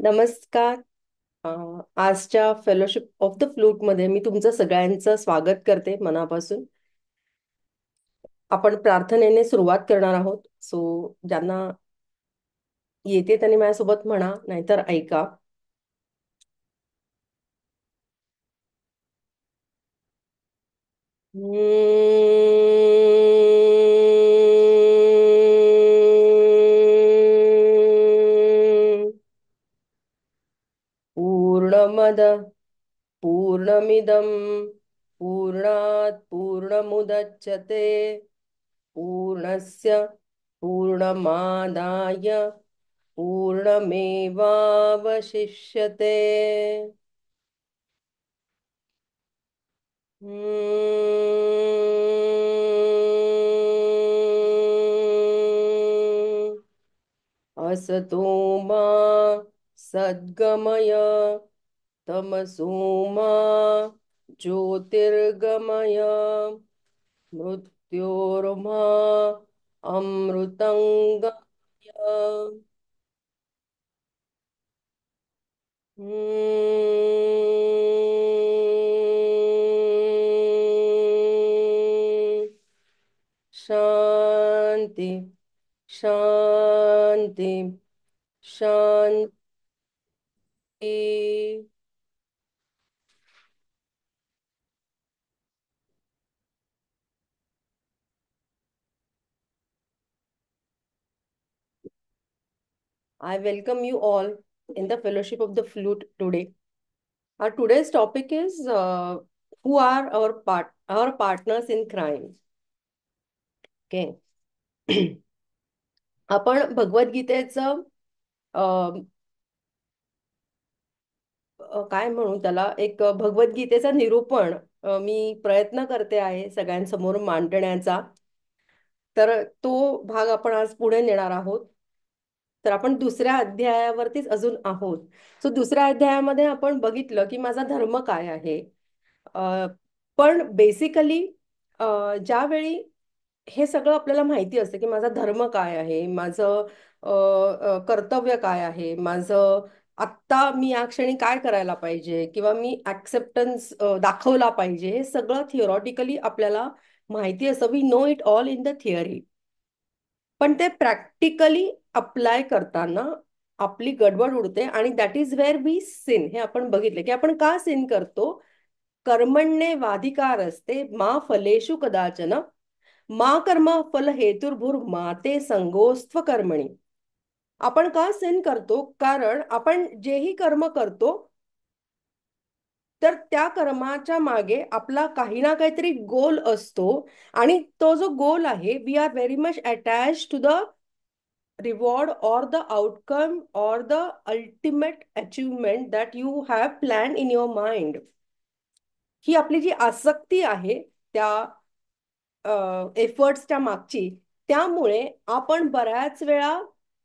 नमस्कार. आजच्या fellowship of the फ्लूटमध्ये मी तुमचं सगळ्यांचं स्वागत करते मनापासून. आपण प्रार्थनेने सुरुवात करणार आहोत. सो ज्यांना येते त्यांनी माझ्यासोबत म्हणा, नाहीतर ऐका. पूर्णमद पूर्णमिदं पूर्णात् पूर्णमुदच्यते पूर्णस्य पूर्णमादाय पूर्णमेवावशिष्यते. असतो मा सद्गमय तमसो मा ज्योतिर्गमय मृत्योर्मा अमृतंगमय. शांती शांती शांती. I welcome you all in the fellowship of the flute today. Our today's topic is who are our partners in crime. Okay. आपण भगवद्गीतेचं काय म्हणू त्याला, एक भगवद्गीतेचं निरूपण मी प्रयत्न करते आहे सगळ्यांसमोर मांडण्याचा. तर तो भाग आपण आज पुढे नेणार आहोत. तर आपण दुसऱ्या अध्यायावरतीच अजून आहोत. सो दुसऱ्या अध्यायामध्ये आपण बघितलं की माझा धर्म काय आहे. पण बेसिकली ज्यावेळी हे सगळं आपल्याला माहिती असतं की माझा धर्म काय आहे, माझं कर्तव्य काय आहे, माझं आत्ता मी या क्षणी काय करायला पाहिजे, किंवा मी ऍक्सेप्टन्स दाखवला पाहिजे, हे सगळं थिओरॉटिकली आपल्याला माहिती असतं. We know it all in the theory. पण ते प्रॅक्टिकली अप्लाय करताना आपली गडबड उडते, आणि that is where we sin. हे आपण बघितले की आपण का सिन करतो. कर्मण्ये वाधिकार असते मा फलेषु कदाचन मा कर्म फल हेतुर्भुर माते संगोस्त्व कर्मणी. आपण का सिन करतो, कारण आपण जेही कर्म करतो तर त्या कर्माच्या मागे आपला काही ना काहीतरी गोल असतो. आणि तो जो गोल आहे, we are very much attach to the reward or the outcome or the ultimate achievement that you have planned in your mind. ही आपली जी आसक्ती आहे त्या एफर्ट्सच्या मागची, त्यामुळे आपण बऱ्याच वेळा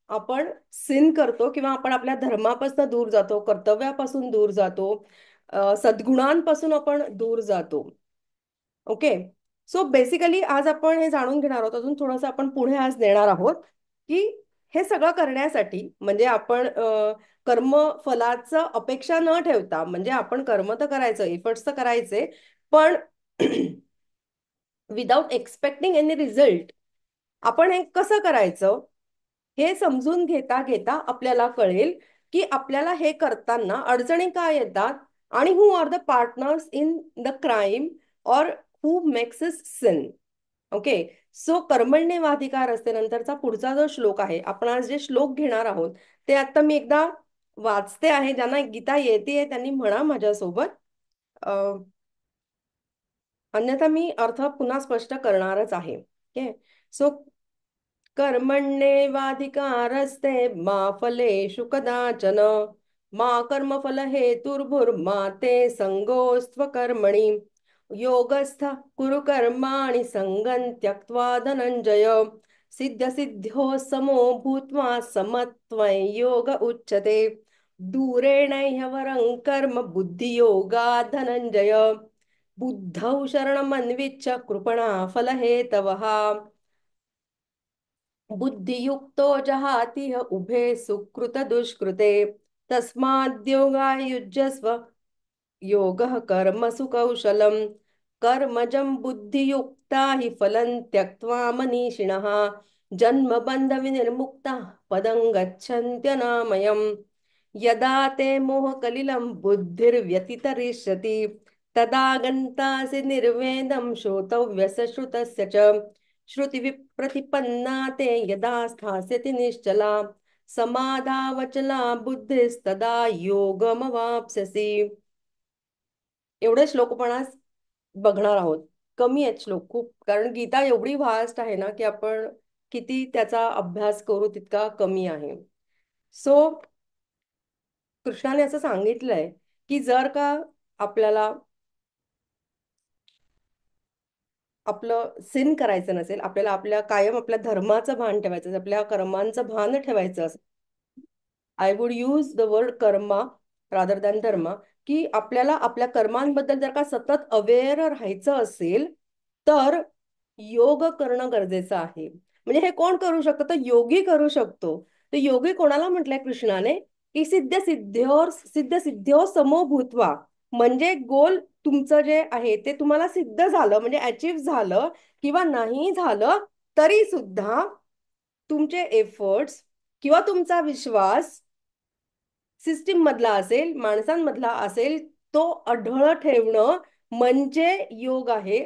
आपण सिन करतो, किंवा आपण आपल्या धर्मापासून दूर जातो, कर्तव्यापासून दूर जातो, सद्गुणांपासून आपण दूर जातो. ओके. सो बेसिकली आज आपण हे जाणून घेणार आहोत, अजून थोडंसं आपण पुढे आज नेणार आहोत की हे सगळं करण्यासाठी, म्हणजे आपण कर्म फलाचं अपेक्षा न ठेवता, म्हणजे आपण कर्म तर करायचं, एफर्ट्स तर करायचे, पण विदाउट एक्सपेक्टिंग एनी रिझल्ट आपण हे कसं करायचं, हे समजून घेता घेता आपल्याला कळेल की आपल्याला हे करताना अडचणी काय येतात, आणि who are the partners in the crime, और who makes us sin. Okay. So कर्मण्येवाधिकार असते नंतरचा पुढचा जो श्लोक आहे, आपण आज जे श्लोक घेणार आहोत ते आता मी एकदा वाचते आहे. ज्यांना गीता येते त्यांनी म्हणा माझ्यासोबत. अन्यथा मी अर्थ पुन्हा स्पष्ट करणारच आहे. ओके. सो कर्मण्येवाधिकारस्ते मा फलेषु कदाचन मा कर्मफल हेतुर्भुर्मा ते संगोस्त्व कर्मणि योगस्थ कुरु कर्माणि संगं त्यक्त्वा धनंजय सिद्ध सिद्ध्यो समो भूत्वा समत्वं योग उच्यते दूरेण ह्यवरं कर्म बुद्धियोगा धनंजय बुद्धौ शरणमन्विच्य कृपणा फलहेतवः बुद्धियुक्तो जहाति उभे सुकृत दुष्कृते तस्माद्योगाय युज्यस्व योगः कर्मसु कौशलम् कर्मजं बुद्धियुक्ता हि फलं त्यक्त्वा मनीषिणः जन्मबन्धविनिर्मुक्ताः पदं गच्छन्त्यनामयम् यदा ते मोहकलिलं बुद्धिर्व्यतितरिष्यति तदा गन्तासि निर्वेदं श्रोतव्यस्य श्रुतस्य च श्रुतिविप्रतिपन्ना ते यदा स्थास्यति निश्चला समाधावचला बुद्धिस्तदा योगमवाप्स्यसि. एवढे श्लोक पण आज बघणार आहोत. कमी आहेत श्लोक खूप, कारण गीता एवढी व्हास्ट आहे ना की आपण किती त्याचा अभ्यास करू तितका कमी आहे. सो कृष्णाने असं सांगितलंय की जर का आपल्याला आपलं सिन करायचं नसेल, आपल्याला आपल्या कायम आपल्या धर्माचं भान ठेवायचं असेल, आपल्या कर्मांचं भान ठेवायचं असेल, I would use the word Karma rather than धर्म, की आपल्याला आपल्या कर्मांबद्दल जर का सतत अवेअर राहायचं असेल तर योग करणं गरजेचं आहे. म्हणजे हे कोण करू शकतो? तर योगी करू शकतो. तर योगी कोणाला म्हटलंय कृष्णाने? की सिद्ध सिद्ध्यो समो भूत्वा, म्हणजे गोल तुमचं जे आहे ते तुम्हाला सिद्ध झालं म्हणजे अचीव झालं किंवा नाही झालं तरी सुद्धा तुमचे एफर्ट्स किंवा तुमचा विश्वास सिस्टीम मधला असेल, माणसांमधला असेल, तो अढळ ठेवणं म्हणजे योग आहे,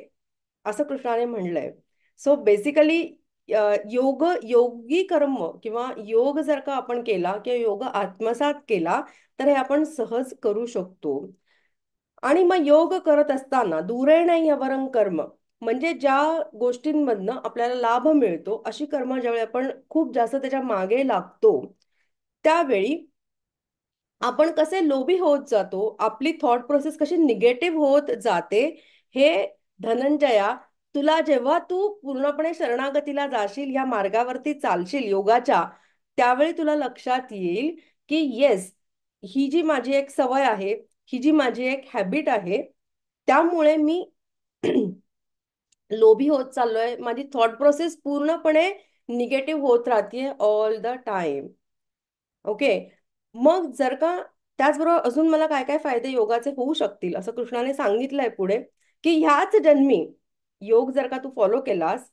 असं कृष्णाने म्हणलंय. सो बेसिकली योगी कर्म किंवा योग जर का आपण केला किंवा योग आत्मसात केला तर हे आपण सहज करू शकतो. आणि मग योग करत असताना दूरेण ह्यवरं कर्म, म्हणजे ज्या गोष्टींमधनं आपल्याला लाभ मिळतो अशी कर्म ज्यावेळी आपण खूप जास्त त्याच्या मागे लागतो त्यावेळी आपण कसे लोभी होत जातो, आपली थॉट प्रोसेस कशी निगेटिव्ह होत जाते, हे धनंजया तुला जेव्हा तू पूर्णपणे शरणागतीला जाशील, या मार्गावरती चालशील योगाच्या, त्यावेळी तुला लक्षात येईल की येस, ही जी माझी एक सवय आहे, ही जी माझी एक हॅबिट आहे, त्यामुळे मी लोभी होत चाललोय, माझी थॉट प्रोसेस पूर्णपणे निगेटिव्ह होत राहते ऑल द टाइम. ओके. मग जर का त्याचबरोबर अजून मला काय काय फायदे योगाचे होऊ शकतील असं कृष्णाने सांगितलंय पुढे, की ह्याच जन्मी योग जर का तू फॉलो केलास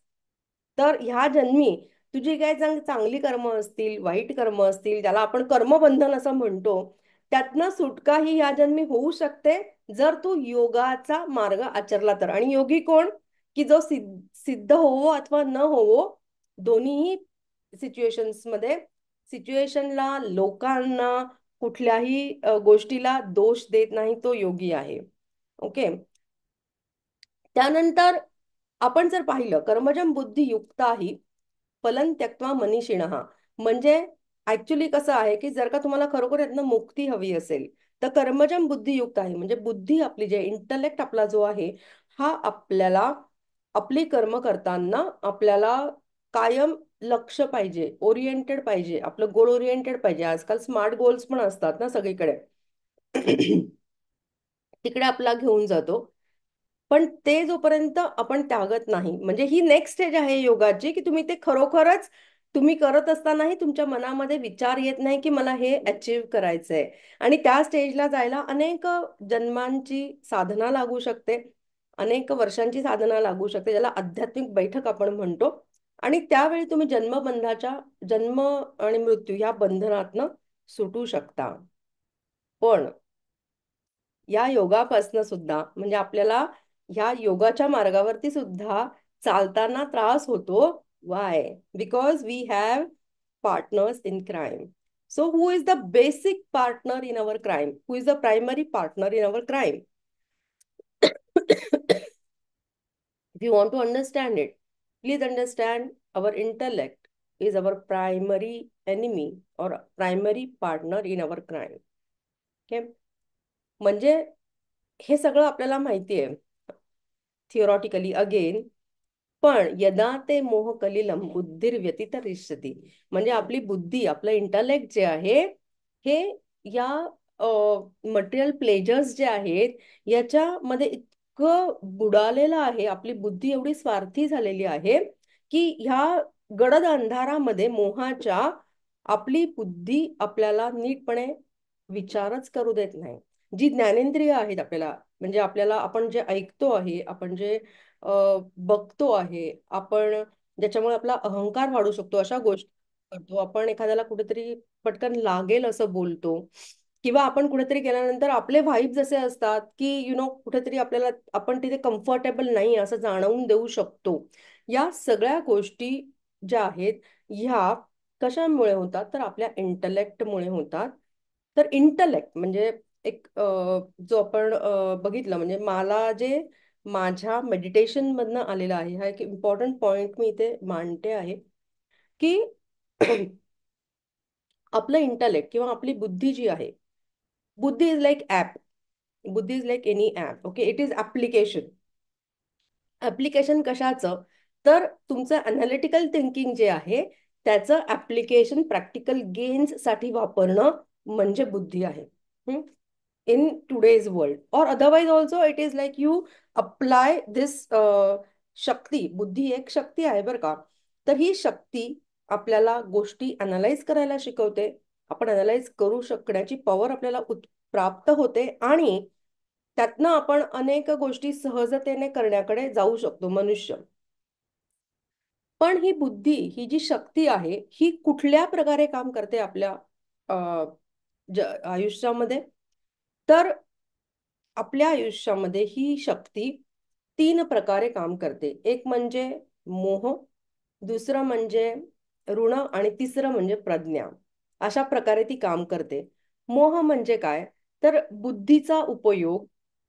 तर ह्या जन्मी तुझी काय चांगली कर्म असतील, वाईट कर्म असतील, ज्याला आपण कर्मबंधन असं म्हणतो, त्यातनं सुटका ही ह्या जन्मी होऊ शकते जर तू योगाचा मार्ग आचरला तर. आणि योगी कोण? की जो सिद्ध होवो अथवा न होवो, दोन्हीही सिच्युएशन्स मध्ये, सिच्युएशनला, लोकांना, कुठल्याही गोष्टीला दोष देत नाही, तो योगी आहे. ओके. त्यानंतर आपण जर पाहिलं कर्मजम बुद्धी युक्ताही फलन त्यक्त्वा मनीषिणः, म्हणजे ऍक्च्युली कसं आहे की जर का तुम्हाला खरोखर यातनं मुक्ती हवी असेल तर कर्मजम बुद्धियुक्त आहे, म्हणजे बुद्धी आपली, जे इंटलेक्ट आपला जो आहे, हा आपल्याला आपली कर्म करताना आपल्याला कायम लक्ष पाहिजे, ओरिएंटेड पाहिजे, आपलं गोल ओरिएंटेड पाहिजे. आजकाल स्मार्ट गोल्स पण असतात ना सगळीकडे, तिकडे आपला घेऊन जातो. पण ते जोपर्यंत आपण त्यागत नाही, म्हणजे ही नेक्स्ट स्टेज आहे योगाची, की तुम्ही ते खरोखरच तुम्ही करत असतानाही तुमच्या मनामध्ये विचार येत नाही की मला हे अचीव करायचंय. आणि त्या स्टेजला जायला अनेक जन्मांची साधना लागू शकते, अनेक वर्षांची साधना लागू शकते, ज्याला आध्यात्मिक बैठक आपण म्हणतो. आणि त्यावेळी तुम्ही जन्म आणि मृत्यू या बंधनातनं सुटू शकता. पण या योगापासनं सुद्धा, म्हणजे आपल्याला ह्या योगाच्या मार्गावरती सुद्धा चालताना त्रास होतो. Why? Because we have partners in crime. So who is the basic partner in our crime? Who is the primary partner in our crime? If you want to understand it, please understand our intellect is our primary enemy or primary partner in our crime. Okay? म्हणजे हे सगळं आपल्याला माहिती आहे थिओरॉटिकली again, पण यदा ते मोह कलिलम बुद्धिर्व्यतितरिष्यति, म्हणजे आपली बुद्धी, आपलं इंटलेक्ट जे आहे, हे या मटेरियल प्लेजर्स जे आहेत याच्यामध्ये इतकं बुडालेलं आहे, आपली बुद्धी एवढी स्वार्थी झालेली आहे की ह्या गडद अंधारामध्ये मोहाच्या आपली बुद्धी आपल्याला नीटपणे विचारच करू देत नाही. जी ज्ञानेंद्रिय आहेत आपल्याला, म्हणजे आपल्याला आपण जे ऐकतो आहे, आपण जे बघतो आहे, आपण ज्याच्यामुळे आपला अहंकार वाढू शकतो, अशा गोष्टी करतो. आपण एखाद्याला कुठेतरी पटकन लागेल असं बोलतो, किंवा आपण कुठेतरी गेल्यानंतर आपले व्हाईब जसे असतात की कुठेतरी आपल्याला आपण तिथे कम्फर्टेबल नाही असं जाणवून देऊ शकतो. या सगळ्या गोष्टी ज्या आहेत, ह्या कशामुळे होतात, तर आपल्या इंटलेक्टमुळे होतात. तर इंटलेक्ट म्हणजे एक जो आपण बघितलं, म्हणजे मला जे माझ्या मेडिटेशन मधनं आलेला आहे, हा एक इम्पॉर्टंट पॉइंट मी इथे मांडते आहे की आपलं इंटलेक्ट किंवा आपली बुद्धी जी आहे, बुद्धी इज लाईक ॲप. बुद्धी is like any app. Okay, it is application. Application कशाचं, तर तुमचं अनालिटिकल थिंकिंग जे आहे त्याचं ऍप्लिकेशन प्रॅक्टिकल गेन्स साठी वापरणं म्हणजे बुद्धी आहे. इन टुडेज वर्ल्ड, और otherwise also it is like you apply this शक्ती. बुद्धी एक शक्ती आहे बरं का. तर ही शक्ती आपल्याला गोष्टी अनालाइज करायला शिकवते. आपण अनालाइज करू शकण्याची पॉवर आपल्याला प्राप्त होते, आणि त्यातनं आपण अनेक गोष्टी सहजतेने करण्याकडे जाऊ शकतो मनुष्य. पण ही बुद्धी, ही जी शक्ती आहे, ही कुठल्या प्रकारे काम करते आपल्या अ, आयुष्यामध्ये, तर आपल्या आयुष्यामध्ये ही शक्ती तीन प्रकारे काम करते. एक म्हणजे मोह, दुसरं म्हणजे ऋण, आणि तिसरं म्हणजे प्रज्ञा. अशा प्रकारे ती काम करते. मोह म्हणजे काय, तर बुद्धीचा उपयोग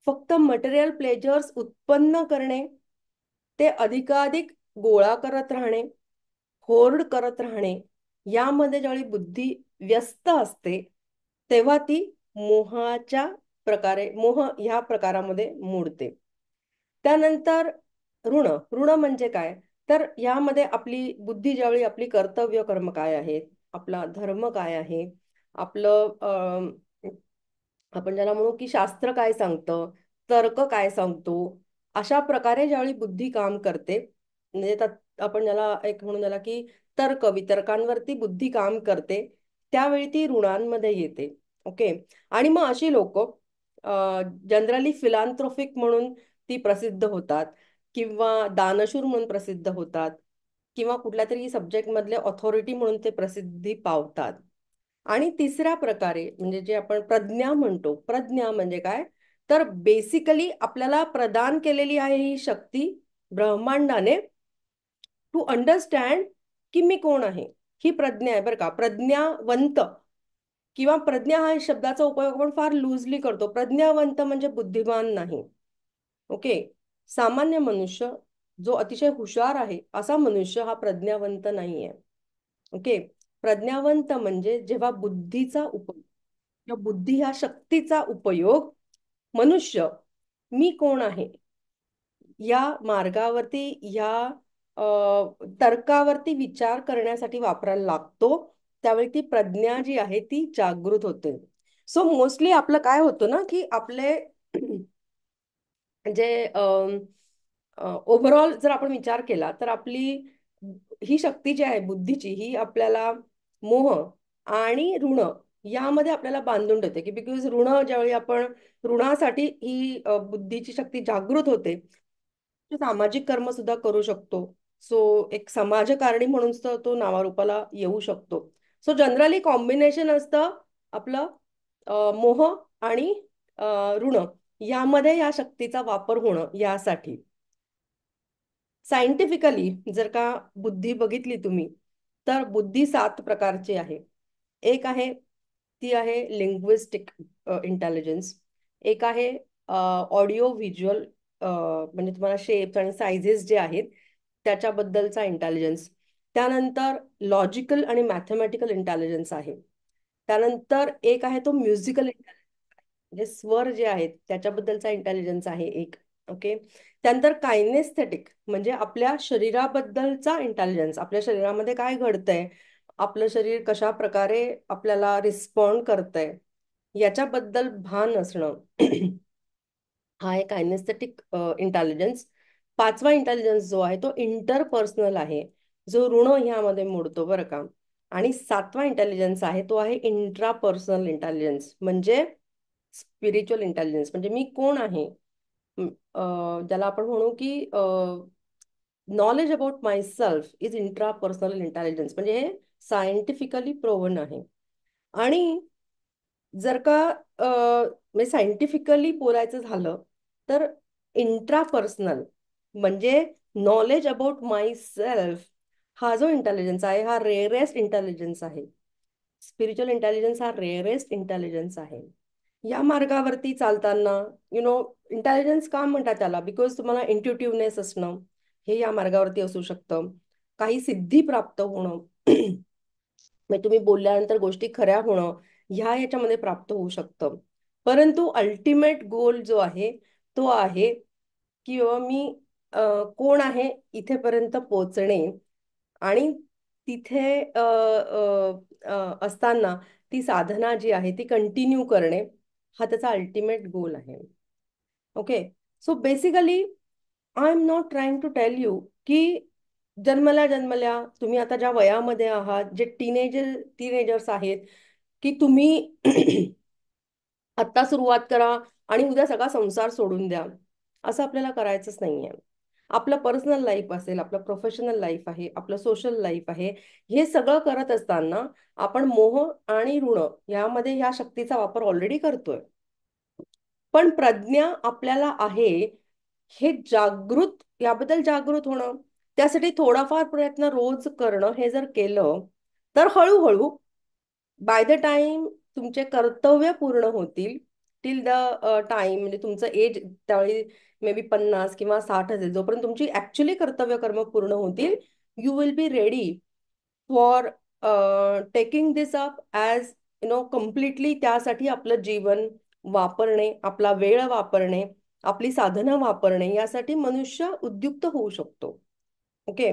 फक्त मटेरियल प्लेजर्स उत्पन्न करणे, ते अधिकाधिक गोळा करत राहणे, होर्ड करत राहणे, यामध्ये ज्यावेळी बुद्धी व्यस्त असते, तेव्हा ती मोहाच्या प्रकारे, मोह ह्या प्रकारामध्ये मोडते. त्यानंतर ऋण. ऋण म्हणजे काय, तर यामध्ये आपली बुद्धी ज्यावेळी आपली कर्तव्य कर्म काय आहेत, आपला धर्म काय आहे, आपलं आपण ज्याला म्हणू की शास्त्र काय सांगतं, तर्क काय सांगतो, अशा प्रकारे ज्यावेळी बुद्धी काम करते, म्हणजे आपण ज्याला एक म्हणून त्याला की तर्क वितर्कांवरती बुद्धी काम करते, त्यावेळी ती ऋणांमध्ये येते. ओके. आणि मग अशी लोक जनरली फिलांथ्रोपिक म्हणून ती प्रसिद्ध होतात, किंवा दानशूर म्हणून प्रसिद्ध होतात, किंवा कुठल्या तरी सब्जेक्ट मधले ऑथॉरिटी म्हणून ते प्रसिद्धी पावतात. आणि तिसऱ्या प्रकारे म्हणजे जे आपण प्रज्ञा म्हणतो, प्रज्ञा म्हणजे काय, तर बेसिकली आपल्याला प्रदान केलेली आहे ही शक्ती ब्रह्मांडाने, टू अंडरस्टँड की मी कोण आहे. ही प्रज्ञा आहे बरं का. प्रज्ञावंत किंवा प्रज्ञा हा शब्दाचा उपयोग आपण फार लूजली करतो. प्रज्ञावंत म्हणजे बुद्धिमान नाही. ओके. सामान्य मनुष्य जो अतिशय हुशार आहे, असा मनुष्य हा प्रज्ञावंत नाहीये. ओके. प्रज्ञावंत म्हणजे जेव्हा बुद्धीचा उपयोग, किंवा बुद्धी ह्या शक्तीचा उपयोग मनुष्य मी कोण आहे या मार्गावरती, या तर्कावरती विचार करण्यासाठी वापरायला लागतो, त्यावेळी ती प्रज्ञा जी आहे ती जागृत होते. सो मोस्टली आपलं काय होतं ना, की आपले म्हणजे ओव्हरऑल जर आपण विचार केला, तर आपली ही शक्ती जी आहे बुद्धीची, ही आपल्याला मोह आणि ऋण यामध्ये आपल्याला बांधून ठेवते. की बिकॉज ऋण ज्यावेळी आपण, ऋणासाठी ही बुद्धीची शक्ती जागृत होते, सामाजिक कर्म सुद्धा करू शकतो. सो एक समाजकारणी म्हणून सुद्धा तो नावारूपाला येऊ शकतो. सो जनरली कॉम्बिनेशन असतं आपलं मोह आणि ऋण यामध्ये या शक्तीचा वापर होणं यासाठी. सायंटिफिकली जर का बुद्धी बघितली तुम्ही, तर बुद्धी 7 प्रकारची आहे. एक आहे, ती आहे लिंग्विस्टिक इंटेलिजन्स. एक आहे ऑडिओ व्हिज्युअल, म्हणजे तुम्हाला शेप्स आणि सायझेस जे आहेत त्याच्याबद्दलचा इंटेलिजन्स. त्यानंतर लॉजिकल आणि मॅथमॅटिकल इंटेलिजन्स आहे. त्यानंतर एक आहे तो म्युझिकल, म्हणजे स्वर जे आहेत त्याच्याबद्दलचा इंटेलिजन्स आहे एक. ओके. त्यानंतर कायनेस्थेटिक म्हणजे आपल्या शरीराबद्दलचा इंटेलिजन्स, आपल्या शरीरामध्ये काय घडतंय, आपलं शरीर कशा प्रकारे आपल्याला रिस्पॉन्ड करतंय याच्याबद्दल भान असणं. हा एक कायनेस्थेटिक इंटेलिजन्स. पाचवा इंटेलिजन्स जो आहे तो इंटरपर्सनल आहे, जो ऋण ह्यामध्ये मोडतो बरं का. आणि सातवा इंटेलिजन्स आहे तो आहे इंट्रापर्सनल इंटेलिजन्स, म्हणजे स्पिरिच्युअल इंटेलिजन्स. म्हणजे मी कोण आहे, ज्याला आपण म्हणू की knowledge about my self is intrapersonal intelligence. म्हणजे हे सायंटिफिकली प्रोव्हन आहे. आणि जर का म्हणजे सायंटिफिकली बोलायचं झालं तर इंट्रापर्सनल म्हणजे नॉलेज अबाउट माय सेल्फ, हा जो इंटेलिजन्स आहे हा रेअरेस्ट इंटेलिजन्स आहे. स्पिरिच्युअल इंटेलिजन्स हा रेअरेस्ट इंटेलिजन्स आहे. या मार्गावरती चालताना, इंटेलिजन्स का म्हणतात त्याला, बिकॉज तुम्हाला इंट्युटिव्हनेस असणं हे या मार्गावरती असू शकतं. काही सिद्धी प्राप्त होणं म्हणजे तुम्ही बोलल्यानंतर गोष्टी खऱ्या होणं, ह्या याच्यामध्ये प्राप्त होऊ शकतं. परंतु अल्टिमेट गोल जो आहे तो आहे की बाबा मी कोण आहे इथेपर्यंत पोचणे, आणि तिथे असताना ती साधना जी आहे ती कंटिन्यू करणे, हा त्याचा अल्टिमेट गोल आहे. Okay. So basically I am not trying to tell you की जन्मल्या जन्मल्या तुम्ही आता ज्या वयामध्ये आहात, जे टीनेजर्स आहेत, की तुम्ही आत्ता सुरुवात करा आणि उद्या सगळा संसार सोडून द्या, असं आपल्याला करायचंच नाहीये. आपलं पर्सनल लाईफ असेल, आपलं प्रोफेशनल लाईफ आहे, आपलं सोशल लाईफ आहे, हे सगळं करत असताना आपण मोह आणि ऋण यामध्ये ह्या शक्तीचा वापर ऑलरेडी करतोय. पण प्रज्ञा आपल्याला आहे हे जागृत, याबद्दल जागृत होणं, त्यासाठी थोडाफार प्रयत्न रोज करणं, हे जर केलं तर हळूहळू बाय द टाइम तुमचे कर्तव्य पूर्ण होतील, टिल द टाइम म्हणजे तुमचं एज त्यावेळी मे बी 50 किंवा 60 असेल, जोपर्यंत तुमची ऍक्च्युली कर्तव्य कर्म पूर्ण होतील, you will be ready for taking this up as completely. त्यासाठी आपलं जीवन वापरणे, आपला वेळ वापरणे, आपली साधनं वापरणे, यासाठी मनुष्य उद्युक्त होऊ शकतो. ओके.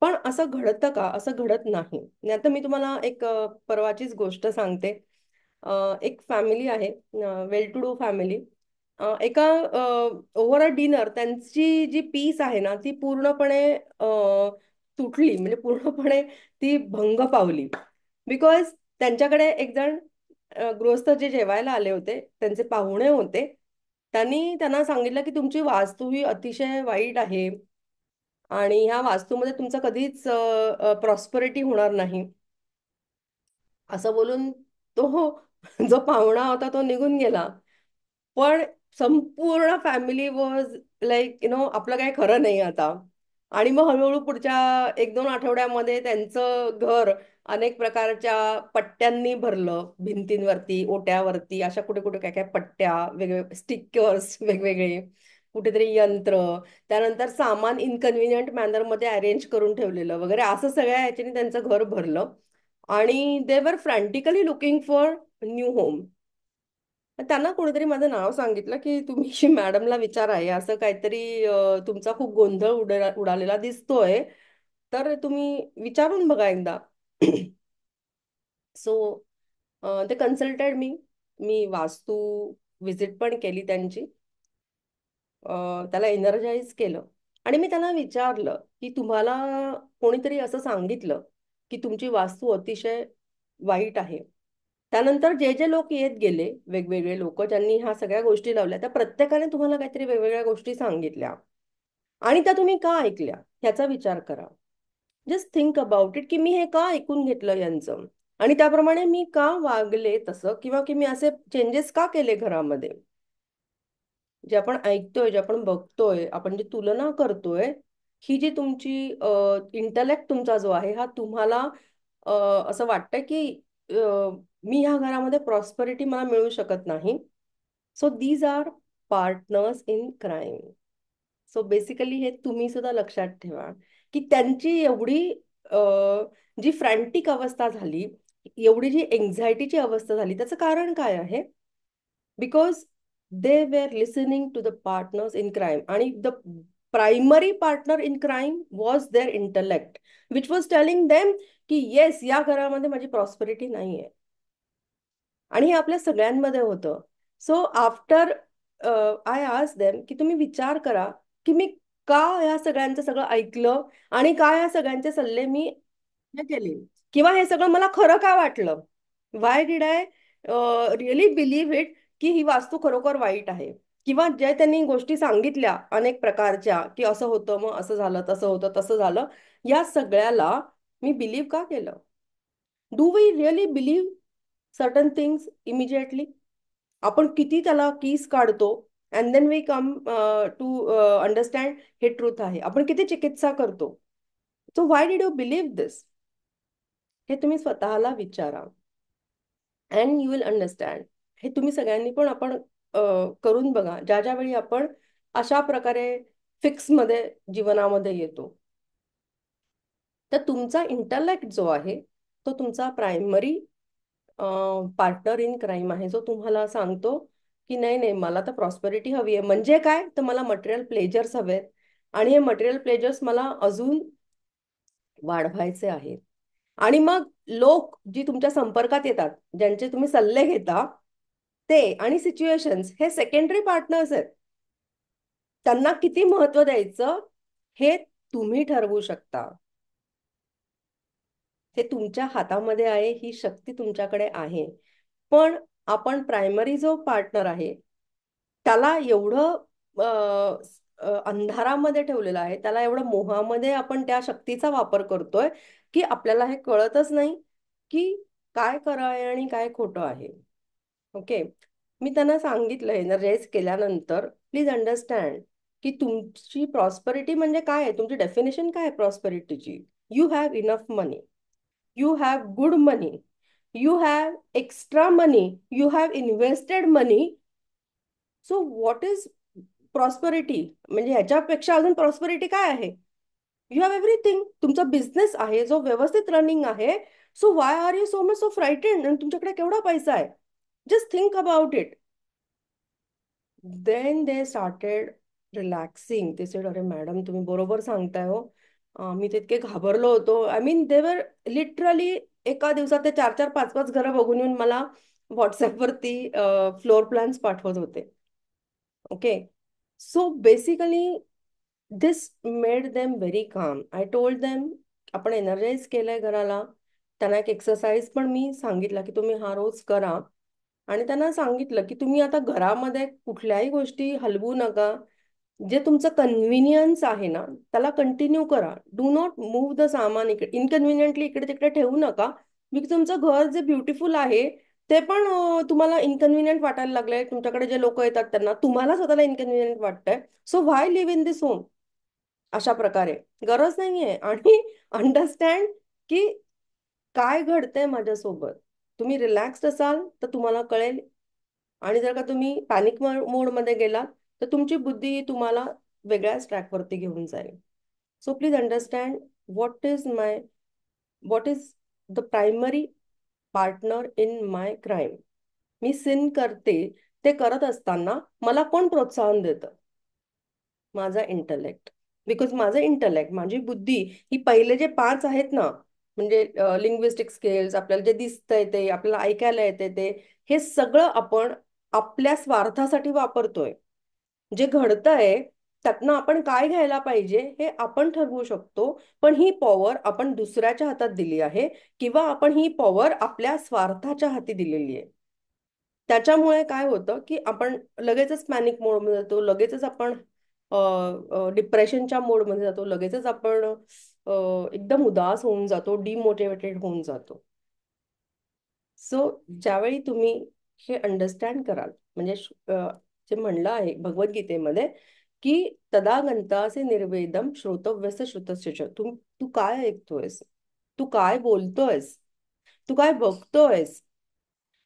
पण असं घडतं का? असं घडत नाही. आणि आता मी तुम्हाला एक परवाचीच गोष्ट सांगते. एक फॅमिली आहे, वेल टू डू फॅमिली. एका ओव्हर अ डिनर त्यांची जी पीस आहे ना ती पूर्णपणे तुटली, म्हणजे पूर्णपणे ती भंग पावली. बिकॉज त्यांच्याकडे एक जण गृहस्थ जे जेवायला आले होते, त्यांचे पाहुणे होते. त्यांनी त्यांना सांगितलं की तुमची वास्तू ही अतिशय वाईट आहे आणि ह्या वास्तूमध्ये तुमचं कधीच प्रॉस्परिटी होणार नाही, असं बोलून तो जो पाहुणा होता तो निघून गेला. पण संपूर्ण फॅमिली वॉज लाईक आपलं काही खरं नाही आता. आणि मग हळूहळू पुढच्या 1-2 आठवड्यामध्ये त्यांचं घर अनेक प्रकारच्या पट्ट्यांनी भरलं, भिंतींवरती, ओट्यावरती, अशा कुठे कुठे काय काय पट्ट्या, वेगवेगळे स्टिकर्स वेगवेगळे, कुठेतरी यंत्र, त्यानंतर सामान इनकन्व्हिनियंट मॅनरमध्ये अरेंज करून ठेवलेलं वगैरे, असं सगळ्या ह्याच्याने त्यांचं घर भरलं. आणि दे वर फ्रँटिकली लुकिंग फॉर न्यू होम. त्यांना कोणीतरी माझं नाव सांगितलं की तुम्ही मॅडमला विचारा, आहे असं काहीतरी तुमचा खूप गोंधळ उडालेला दिसतोय, तर तुम्ही विचारून बघा एकदा. सो ते कन्सल्टेड मी. मी वास्तू विजिट पण केली त्यांची, त्याला एनर्जाईज केलं. आणि मी त्यांना विचारलं की तुम्हाला कोणीतरी असं सांगितलं की तुमची वास्तू अतिशय वाईट आहे. त्यानंतर जे जे लोक येत गेले, वेगवेगळे लोक ज्यांनी ह्या सगळ्या गोष्टी लावल्या, त्या प्रत्येकाने तुम्हाला काहीतरी वेगवेगळ्या गोष्टी सांगितल्या, आणि त्या तुम्ही का ऐकल्या ह्याचा विचार करा. जस्ट थिंक अबाउट इट, की मी हे का ऐकून घेतलं यांचं, आणि त्याप्रमाणे मी का वागले तसं, किंवा की मी असे चेंजेस का केले घरामध्ये. जे आपण ऐकतोय, जे आपण बघतोय, आपण जी तुलना करतोय, ही जी तुमची इंटलेक्ट तुमचा जो आहे हा तुम्हाला अ, असं वाटतं की मी ह्या घरामध्ये प्रॉस्परिटी मला मिळू शकत नाही. So these are partners in crime. So basically हे तुम्ही सुद्धा लक्षात ठेवा की त्यांची एवढी अ, जी फ्रँटिक अवस्था झाली, एवढी जी एन्झायटीची अवस्था झाली, त्याचं कारण काय आहे? Because they were listening to the partners in crime, आणि the primary partner in crime was their intellect, which was telling them की येस, या घरामध्ये माझी प्रॉस्पेरिटी नाहीये. आणि हे आपल्या सगळ्यांमध्ये होतं. So after I ask them की तुम्ही विचार करा की मी का या सगळ्यांचं सगळं ऐकलं, आणि का या सगळ्यांचे सल्ले मी नाही केली. किंवा हे सगळं मला खरं का वाटलं? Why did I really believe it, की ही वास्तू खरोखर वाईट आहे? किंवा ज्या त्यांनी गोष्टी सांगितल्या अनेक प्रकारच्या, की असं होतं मग असं झालं, तसं होतं तसं झालं, या सगळ्याला मी बिलीव्ह का केलं? Do we really believe certain things immediately? आपण किती त्याला कीस काढतो, and then we come to understand हे ट्रूथ आहे. आपण किती चिकित्सा करतो. So why did you believe this? हे तुम्ही स्वतःला विचारा, अँड यू विल अंडरस्टँड. हे तुम्ही सगळ्यांनी पण आपण करून बघा, ज्या ज्या वेळी आपण अशा प्रकारे फिक्समध्ये जीवनामध्ये येतो. तर तुमचा इंटलेक्ट जो आहे, तो तुमचा प्रायमरी पार्टनर इन क्राईम आहे, जो तुम्हाला सांगतो की नाही नाही, मला तर प्रॉस्पेरिटी हवी आहे. म्हणजे काय? तर मला मटेरियल प्लेजर्स हवेत, आणि हे मटेरियल प्लेजर्स मला अजून वाढवायचे आहेत. आणि मग लोक जी तुमच्या संपर्कात येतात, ज्यांचे तुम्ही सल्ले घेता, ते आणि सिच्युएशन्स हे सेकंडरी पार्टनर्स आहेत. त्यांना किती महत्व द्यायचं हे तुम्ही ठरवू शकता. हे तुमच्या हातामध्ये आहे, ही शक्ती तुमच्याकडे आहे. पण आपण प्रायमरी जो पार्टनर आहे, त्याला एवढं अंधारामध्ये ठेवलेलं आहे, त्याला एवढं मोहामध्ये आपण त्या शक्तीचा वापर करतोय, की आपल्याला हे कळतच नाही की काय खरं आहे आणि काय खोटं आहे. ओके. मी त्यांना सांगितलं, एनर्जाइज केल्यानंतर, प्लीज अंडरस्टँड की तुमची प्रॉस्पेरिटी म्हणजे काय आहे, तुमची डेफिनेशन काय आहे प्रॉस्पेरिटीची. You have enough money, you have good money, you have extra money, you have invested money. So what is prosperity? म्हणजे ह्याच्यापेक्षा अजून प्रॉस्पेरिटी काय आहे? You have everything. तुमचा बिझनेस आहे जो व्यवस्थित रनिंग आहे. So why are you so much so frightened? आणि तुमच्याकडे केवढा पैसा आहे? Just think about it. Then they started relaxing. ते सेड, अरे मॅडम तुम्ही बरोबर सांगताय हो. मी तितके घाबरलो होतो. आय मीन देवर लिटरली एका दिवसात ते चार चार पाच पाच घरं बघून येऊन मला व्हॉट्सअपवरती फ्लोअर प्लॅन्स पाठवत होते. ओके. सो बेसिकली दिस मेड देम व्हेरी काम. आय टोल्ड देम, आपण एनर्जाइज केलंय घराला. त्यांना एक एक्सरसाइज पण मी सांगितलं की तुम्ही हा रोज करा. आणि त्यांना सांगितलं की तुम्ही आता घरामध्ये कुठल्याही गोष्टी हलवू नका. जे तुमचं कन्व्हिनियन्स आहे ना, त्याला कंटिन्यू करा. डू नॉट मूव्ह द सामान इकडे इनकन्व्हिनियंटली इकडे तिकडे ठेवू नका. मी तुमचं घर जे ब्युटिफुल आहे, ते पण तुम्हाला इनकन्व्हिनियंट वाटायला लागलंय. तुमच्याकडे जे लोक येतात त्यांना, तुम्हाला स्वतःला इनकन्व्हिनियंट वाटतंय. So why live in this home? अशा प्रकारे गरज नाहीये. आणि अंडरस्टँड की काय घडतंय माझ्यासोबत. तुम्ही रिलॅक्स्ड असाल तर तुम्हाला कळेल. आणि जर का तुम्ही पॅनिक मोडमध्ये गेलात, तर तुमची बुद्धी तुम्हाला वेगळ्याच ट्रॅकवरती घेऊन जाईल. So please understand what is my what is the primary partner in my crime. मी सिन करते, ते करत असताना मला कोण प्रोत्साहन देतं? माझा इंटलेक्ट. बिकॉज माझं इंटलेक्ट, माझी बुद्धी, ही पहिले जे पाच आहेत ना, म्हणजे लिंग्विस्टिक स्किल्स, आपल्याला जे दिसतंय ते, आपल्याला ऐकायला येते ते, हे सगळं आपण आपल्या स्वार्थासाठी वापरतोय. जे घडतंय त्यातनं आपण काय घ्यायला पाहिजे हे आपण ठरवू शकतो. पण ही पॉवर आपण दुसऱ्याच्या हातात दिली आहे, किंवा आपण ही पॉवर आपल्या स्वार्थाच्या हाती दिलेली आहे. त्याच्यामुळे काय होतं की आपण लगेचच पॅनिक मोडमध्ये जातो, लगेचच आपण डिप्रेशनच्या मोडमध्ये जातो, लगेचच आपण एकदम उदास होऊन जातो, डिमोटिवेटेड होऊन जातो. सो ज्यावेळी तुम्ही हे अंडरस्टँड कराल, म्हणजे जे म्हणलं आहे भगवद्गीतेमध्ये, की तदा गंतासे निर्वेदम श्रोतव्यस्य श्रुतस्य. तू काय ऐकतोयस, तू काय बोलतोयस, तू काय बघतोयस,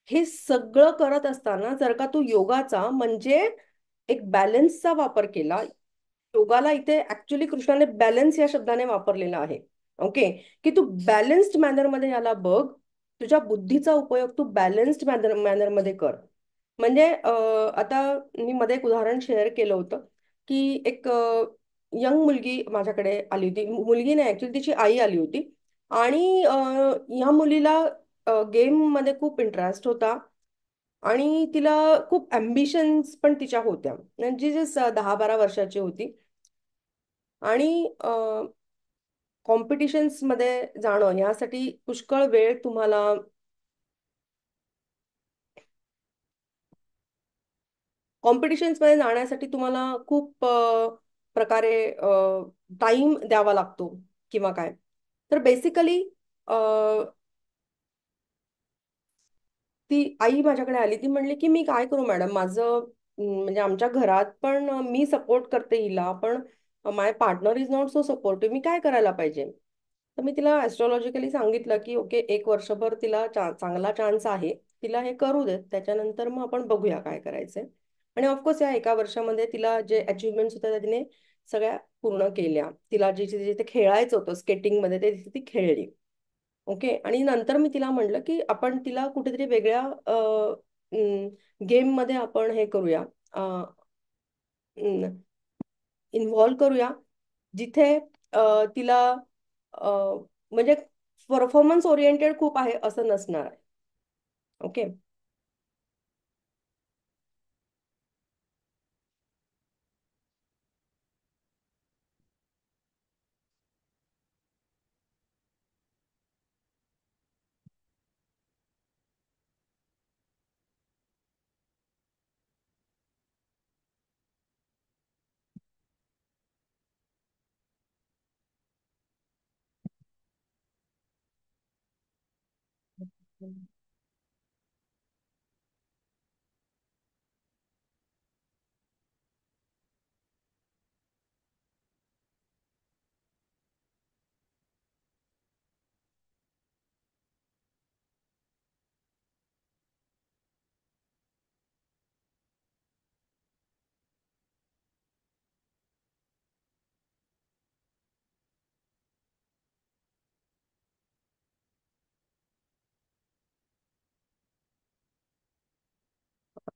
हे सगळं करत असताना जर का तू योगाचा, म्हणजे एक बॅलन्सचा वापर केला. योगाला इथे ऍक्च्युली कृष्णाने बॅलन्स या शब्दाने वापरलेला आहे. ओके. की तू बॅलन्स्ड मॅनरमध्ये याला बघ. तुझ्या बुद्धीचा उपयोग तू बॅलन्स्ड मॅनरमध्ये कर. म्हणजे आता मी मध्ये एक उदाहरण शेअर केलं होतं, की एक यंग मुलगी माझ्याकडे आली होती. मुलगी नाही, ऍक्च्युली तिची आई आली होती. आणि ह्या मुलीला गेममध्ये खूप इंटरेस्ट होता. आणि तिला खूप ॲम्बिशन्स पण तिच्या होत्या. म्हणजे जी 10-12 वर्षाची होती. आणि कॉम्पिटिशन्समध्ये जाणं ह्यासाठी पुष्कळ वेळ तुम्हाला कॉम्पिटिशन्समध्ये जाण्यासाठी तुम्हाला खूप प्रकारे टाइम द्यावा लागतो किंवा काय. तर बेसिकली ती आई माझ्याकडे आली, ती म्हणली की मी काय करू मॅडम, माझं म्हणजे आमच्या घरात पण मी सपोर्ट करते हिला, पण my partner is not so supportive, मी काय करायला पाहिजे. तर मी तिला ॲस्ट्रॉलॉजिकली सांगितलं की ओके, एक वर्षभर तिला चांगला चान्स आहे, तिला हे करू देत, त्याच्यानंतर मग आपण बघूया काय करायचंय. आणि ऑफकोर्स या एका वर्षामध्ये तिला जे अचिव्हमेंट्स होत्या त्या तिने सगळ्या पूर्ण केल्या. तिला जिथे जिथे खेळायचं होतं स्केटिंगमध्ये ते तिथे ती खेळली. ओके. आणि नंतर मी तिला म्हटलं की आपण तिला कुठेतरी वेगळ्या गेममध्ये आपण हे करूया, इन्व्हॉल्व करूया, जिथे तिला अ, म्हणजे परफॉर्मन्स ओरिएंटेड खूप आहे असं नसणार आहे. Okay.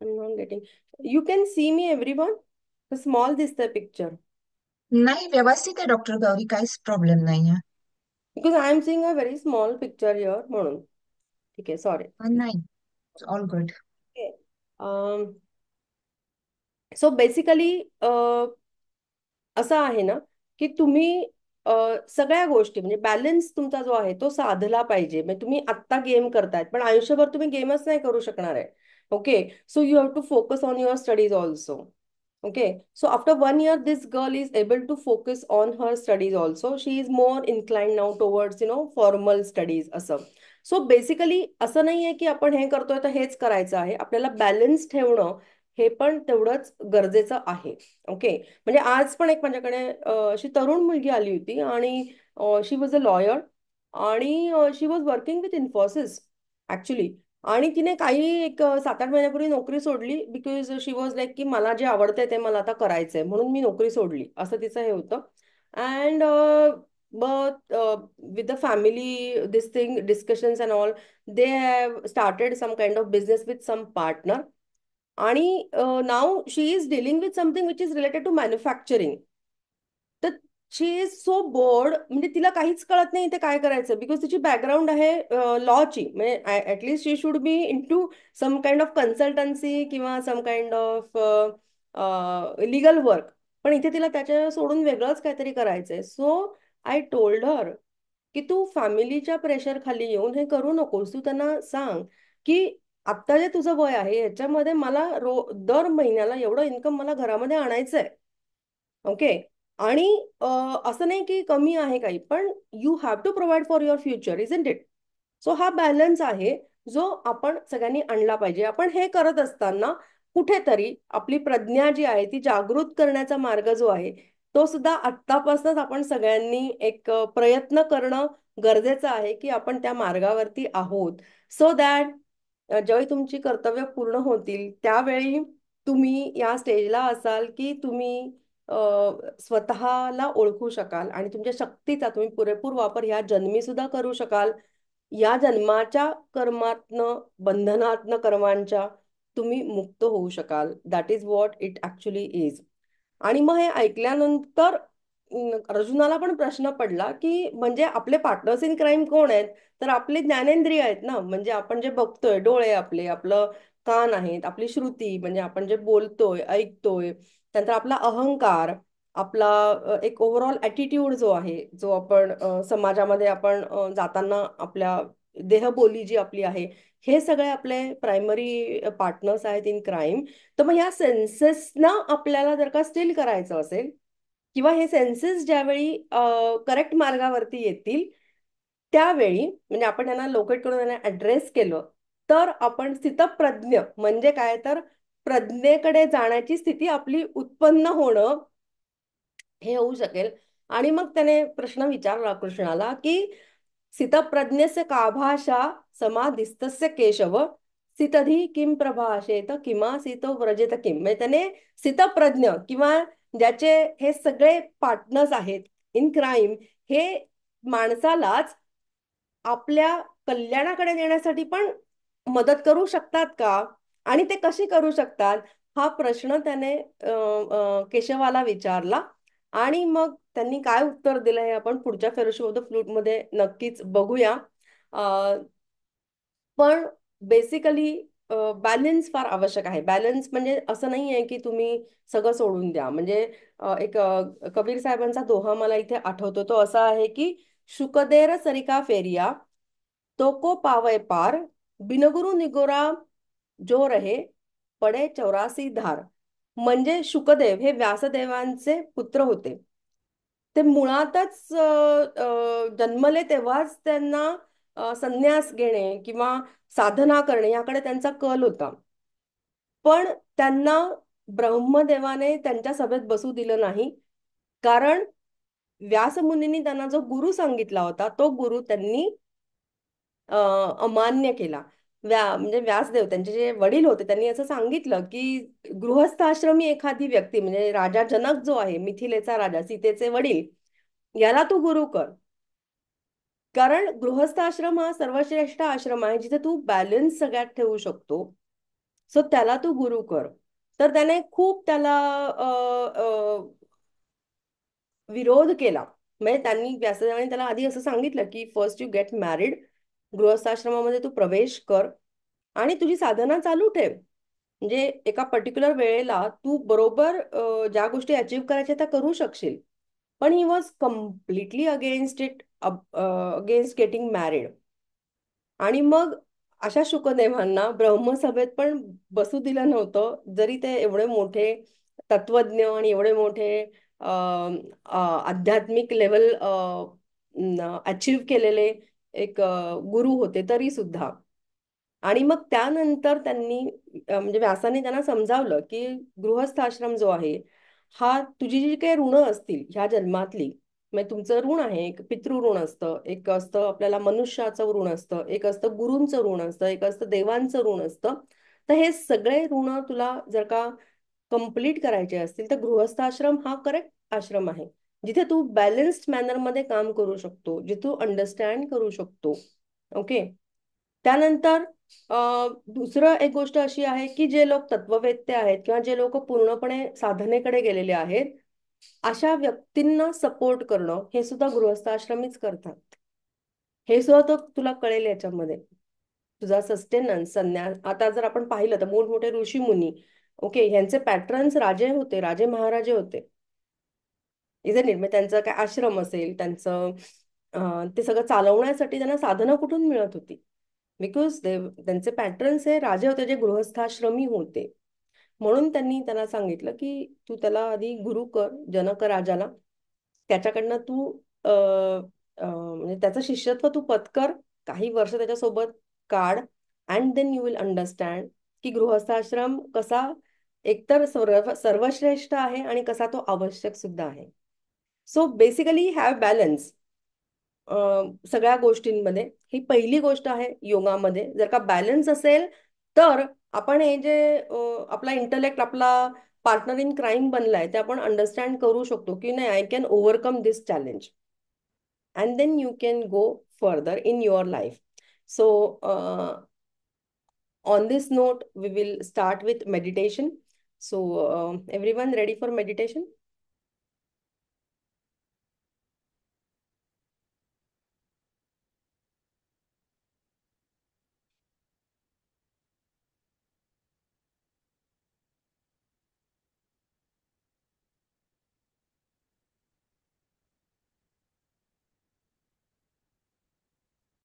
I'm not getting. You can see me everyone. Small दिसतंय पिक्चर. नाही, व्यवस्थित आहे डॉक्टर गौरी, काहीच प्रॉब्लेम नाही आहे. Because I am seeing a very small picture here म्हणून. ठीक आहे, सॉरी. नाही, ऑल गुड. सो बेसिकली असं आहे ना की तुम्ही सगळ्या गोष्टी म्हणजे बॅलन्स तुमचा जो आहे तो साधला पाहिजे. म्हणजे तुम्ही आत्ता गेम करतायत पण आयुष्यभर तुम्ही गेमच नाही करू शकणार आहे. Okay. So you have to focus on your studies also. Okay, so after 1 year, this girl is able to focus on her studies also. She is more inclined now towards, formal studies असं. So basically असं नाही आहे की आपण हे करतोय तर हेच करायचं आहे. आपल्याला बॅलन्स ठेवणं हे पण तेवढंच गरजेचं आहे. ओके. म्हणजे आज पण एक माझ्याकडे अशी तरुण मुलगी आली होती आणि शी वॉज अ लॉयर आणि she was working with Infosys actually. आणि तिने काही एक 7-8 महिन्यापूर्वी नोकरी सोडली बिकॉज शी वॉज लाईक की मला जे आवडतंय ते मला आता करायचंय म्हणून मी नोकरी सोडली असं तिचं हे होतं. And but with the family this thing discussions and all, they have started some kind of business with some partner. आणि नाव she is dealing with something which is related to manufacturing. तर शी इज सो बोर्ड, म्हणजे तिला काहीच कळत नाही इथे काय करायचं बिकॉज तिची बॅकग्राऊंड आहे लॉची. म्हणजे at least she should be into some kind of consultancy किंवा some kind of legal work. पण इथे तिला त्याच्या सोडून वेगळंच काहीतरी करायचंय. सो आय टोल्ड हर की तू फॅमिलीच्या प्रेशर खाली येऊन हे करू नकोस. तू त्यांना सांग की आत्ता जे तुझं वय आहे याच्यामध्ये मला दर महिन्याला एवढं इन्कम मला घरामध्ये आणायचंय. ओके. आणि असं नाही की कमी आहे काही, पण you have to provide for your future is it. So हा बॅलन्स आहे जो आपण सगळ्यांनी आणला पाहिजे. आपण हे करत असताना कुठेतरी आपली प्रज्ञा जी आहे ती जागृत करण्याचा मार्ग जो आहे तो सुद्धा आत्तापासूनच आपण सगळ्यांनी एक प्रयत्न करणं गरजेचं आहे की आपण त्या मार्गावरती आहोत. सो दॅट ज्यावेळी तुमची कर्तव्य पूर्ण होतील त्यावेळी तुम्ही या स्टेजला असाल की तुम्ही अ, स्वतःला ओळखू शकाल आणि तुमच्या शक्तीचा तुम्ही पुरेपूर वापर ह्या जन्मी सुद्धा करू शकाल. या जन्माच्या कर्मातनं बंधनातनं कर्मांच्या तुम्ही मुक्त होऊ शकाल. That is what it actually is. आणि मग हे ऐकल्यानंतर अर्जुनाला पण प्रश्न पडला की म्हणजे आपले पार्टनर्स इन क्राईम कोण आहेत. तर आपले ज्ञानेंद्रिय आहेत ना, म्हणजे आपण जे बघतोय, डोळे आपले, आपलं कान आहेत, आपली श्रुती म्हणजे आपण जे बोलतोय ऐकतोय, त्यानंतर आपला अहंकार, आपला एक ओव्हरऑल ॲटिट्यूड जो आहे, जो आपण समाजामध्ये आपण जाताना आपल्या देहबोली जी आपली आहे, हे सगळे आपले प्रायमरी पार्टनर्स आहेत इन क्राईम. तर मग ह्या सेन्सेसना आपल्याला जर का स्टील करायचं असेल, किंवा हे सेन्सेस ज्यावेळी करेक्ट मार्गावरती येतील, त्यावेळी म्हणजे आपण त्यांना लोकेट करून त्यांना ऍड्रेस केलं, तर आपण स्थितप्रज्ञ म्हणजे काय, तर प्रज्ञेकडे जाण्याची स्थिती आपली उत्पन्न होणं हे होऊ शकेल. आणि मग त्याने प्रश्न विचारला कृष्णाला की स्थितप्रज्ञस्य का भाषा समाधिस्तस्य केशव स्थितधी किम प्रभाषेत किमासीतो व्रजेत किम. म्हणजे त्याने स्थितप्रज्ञ किंवा ज्याचे हे सगळे पार्टनर्स आहेत इन क्राईम, हे माणसालाच आपल्या कल्याणाकडे नेण्यासाठी पण मदत करू शकतात का, आणि ते कशी करू शकतात, हा प्रश्न त्याने केशवाला विचारला. आणि मग त्यांनी काय उत्तर दिलं हे आपण पुढच्या फेलोशिप ऑफ द फ्लूट मध्ये नक्कीच बघूया. पण बेसिकली बॅलन्स फार आवश्यक आहे. बॅलन्स म्हणजे असं नाही आहे की तुम्ही सगळं सोडून द्या. म्हणजे एक कबीर साहेबांचा दोहा मला इथे आठवतो, तो असा आहे की शुकदेर सरिका फेरिया तो को पावय पार बिनगुरु निगोरा जो रहे पडे 84 धार. म्हणजे शुकदेव हे व्यासदेवांचे पुत्र होते. ते मुळातच जन्मले तेव्हाच त्यांना संन्यास घेणे किंवा साधना करणे याकडे त्यांचा कल होता. पण त्यांना ब्रह्मदेवाने त्यांच्या सभेत बसू दिलं नाही, कारण व्यासमुनींनी त्यांना जो गुरु सांगितला होता, तो गुरु त्यांनी अमान्य केला. म्हणजे व्यासदेव त्यांचे जे वडील होते त्यांनी असं सांगितलं की गृहस्थाश्रमी एखादी व्यक्ती म्हणजे राजा जनक जो आहे, मिथिलेचा राजा, सीतेचे वडील, याला तू गुरु कर. कारण गृहस्थाश्रम हा सर्वश्रेष्ठ आश्रम आहे जिथे तू बॅलन्स सगळ्यात ठेवू शकतो. सो त्याला तू गुरु कर. तर त्याने खूप त्याला विरोध केला. म्हणजे त्यांनी व्यासदेवाने त्याला आधी असं सांगितलं की फर्स्ट यू गेट मॅरिड, गृहस्थाश्रमामध्ये तू प्रवेश कर आणि तुझी साधना चालू ठेव. म्हणजे एका पर्टिक्युलर वेळेला तू बरोबर ज्या गोष्टी अचीव्ह करायच्या त्या करू शकशील. पण he was completely against it, against getting married. आणि मग अशा शुकदेवांना ब्रह्मसभेत पण बसू दिलं नव्हतं, जरी ते एवढे मोठे तत्वज्ञ आणि एवढे मोठे आध्यात्मिक लेवल अचीव्ह केलेले एक गुरु होते तरी सुद्धा. आणि मग त्यानंतर त्यांनी म्हणजे व्यासाने त्यांना समजावलं की गृहस्थाश्रम जो आहे, हा तुझी जी काही ऋण असतील ह्या जन्मातली, म्हणजे तुमचं ऋण आहे, एक पितृऋण असतं, एक असतं आपल्याला मनुष्याचं ऋण असतं, एक असतं गुरूंचं ऋण असतं, एक असतं देवांचं ऋण असतं. तर हे सगळे ऋण तुला जर का कंप्लीट करायचे असतील तर गृहस्थाश्रम हा करेक्ट आश्रम आहे, जिथे तू बॅलन्स्ड मॅनरमध्ये काम करू शकतो, जिथे तू अंडरस्टँड करू शकतो. ओके. त्यानंतर दुसरं एक गोष्ट अशी आहे की जे लोक तत्ववेत्ते आहेत किंवा जे लोक पूर्णपणे साधनेकडे गेलेले आहेत, अशा व्यक्तींना सपोर्ट करणं हे सुद्धा गृहस्थाश्रमीच करतात. हे सुद्धा तो तुला कळेल याच्यामध्ये. तुझा सस्टेनन्स संन्यास, आता जर आपण पाहिलं तर मोठमोठे ऋषी मुनी, ओके, ह्यांचे पॅट्रन्स राजे होते, राजे महाराजे होते. इझन इट, म्हणजे त्यांचं काय आश्रम असेल, त्यांचं ते सगळं चालवण्यासाठी त्यांना साधनं कुठून मिळत होती, बिकॉज त्यांचे पॅटर्न्स हे राजे होते जे गृहस्थाश्रमी होते. म्हणून त्यांनी त्यांना सांगितलं की तू त्याला आधी गुरु कर, जनक राजाला. त्याच्याकडनं तू म्हणजे त्याचं शिष्यत्व तू पत्कर, काही वर्ष त्याच्यासोबत काढ, and then you will understand की गृहस्थाश्रम कसा एकतर सर्वश्रेष्ठ आहे आणि कसा तो आवश्यक सुद्धा आहे. सो बेसिकली हॅव बॅलन्स सगळ्या गोष्टींमध्ये. ही पहिली गोष्ट आहे योगामध्ये. जर का बॅलन्स असेल तर आपण हे जे आपला इंटलेक्ट आपला पार्टनर इन क्राईम बनलाय ते आपण अंडरस्टँड करू शकतो की नाही, I can overcome this challenge and then you can go further in your life. So on this note we will start with meditation. So everyone ready for meditation?